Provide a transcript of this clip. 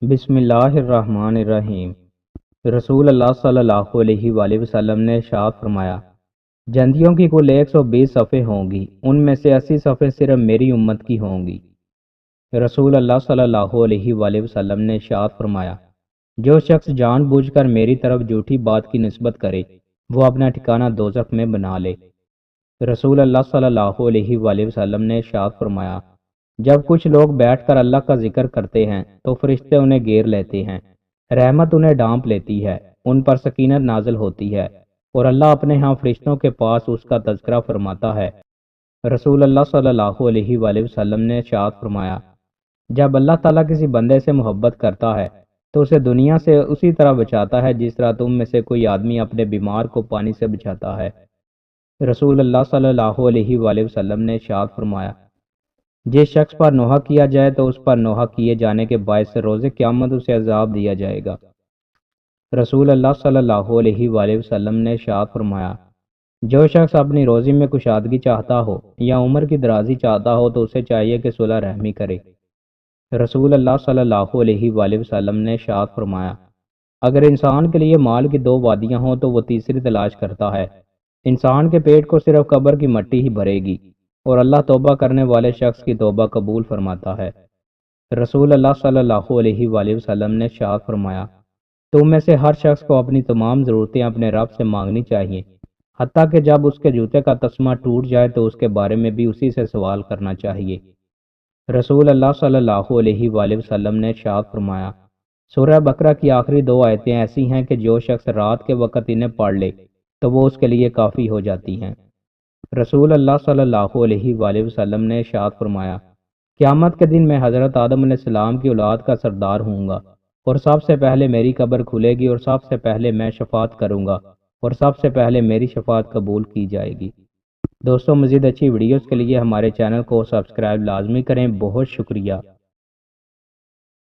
بسم اللہ الرحمن الرحیم۔ رسول اللہ صلی اللہ علیہ وآلہ وسلم نے ارشاد فرمایا، جنتیوں کی کل 120 صفیں ہوں گی، ان میں سے 80 صفیں صرف میری امت کی ہوں گی۔ رسول اللہ صلی اللہ علیہ وآلہ وسلم نے ارشاد فرمایا، جو شخص جان بوجھ کر میری طرف جھوٹی بات کی نسبت کرے وہ اپنا ٹھکانہ دوزخ میں بنا لے۔ رسول اللہ صلی اللہ علیہ وآلہ وسلم نے ارشاد فرمایا، جب کچھ لوگ بیٹھ کر اللہ کا ذکر کرتے ہیں تو فرشتے انہیں گھیر لیتے ہیں، رحمت انہیں ڈھانپ لیتی ہے، ان پر سکینت نازل ہوتی ہے اور اللہ اپنے ہاں فرشتوں کے پاس اس کا تذکرہ فرماتا ہے۔ رسول اللہ صلی اللہ علیہ وآلہ وسلم نے ارشاد فرمایا، جب اللہ تعالیٰ کسی بندے سے محبت کرتا ہے تو اسے دنیا سے اسی طرح بچاتا ہے جس طرح تم میں سے کوئی آدمی اپنے بیمار کو پانی سے بچاتا ہے۔ رسول اللہ صلی اللہ علیہ وآلہ وسلم نے ارشاد فرمایا، جس شخص پر نوحہ کیا جائے تو اس پر نوحہ کیے جانے کے باعث سے روز قیامت اسے عذاب دیا جائے گا۔ رسول اللہ صلی اللہ علیہ وآلہ وسلم نے ارشاد فرمایا، جو شخص اپنی روزی میں کشادگی چاہتا ہو یا عمر کی درازی چاہتا ہو تو اسے چاہیے کہ صلح رحمی کرے۔ رسول اللہ صلی اللہ علیہ وآلہ وسلم نے ارشاد فرمایا، اگر انسان کے لیے مال کی 2 وادیاں ہوں تو وہ تیسری تلاش کرتا ہے، انسان کے پیٹ کو صرف قبر کی مٹی ہی بھرے گی اور اللہ توبہ کرنے والے شخص کی توبہ قبول فرماتا ہے۔ رسول اللہ صلی اللہ علیہ وآلہ وسلم نے ارشاد فرمایا، تم میں سے ہر شخص کو اپنی تمام ضرورتیں اپنے رب سے مانگنی چاہیے، حتیٰ کہ جب اس کے جوتے کا تسمہ ٹوٹ جائے تو اس کے بارے میں بھی اسی سے سوال کرنا چاہیے۔ رسول اللہ صلی اللہ علیہ وآلہ وسلم نے ارشاد فرمایا، سورہ بقرہ کی آخری 2 آیتیں ایسی ہیں کہ جو شخص رات کے وقت انہیں پڑھ لے تو وہ اس کے لیے کافی ہو جاتی ہیں۔ رسول اللہ صلی اللہ علیہ وآلہ وسلم نے ارشاد فرمایا، قیامت کے دن میں حضرت آدم علیہ السلام کی اولاد کا سردار ہوں گا اور سب سے پہلے میری قبر کھلے گی اور سب سے پہلے میں شفاعت کروں گا اور سب سے پہلے میری شفاعت قبول کی جائے گی۔ دوستوں، مزید اچھی ویڈیوز کے لیے ہمارے چینل کو سبسکرائب لازمی کریں۔ بہت شکریہ۔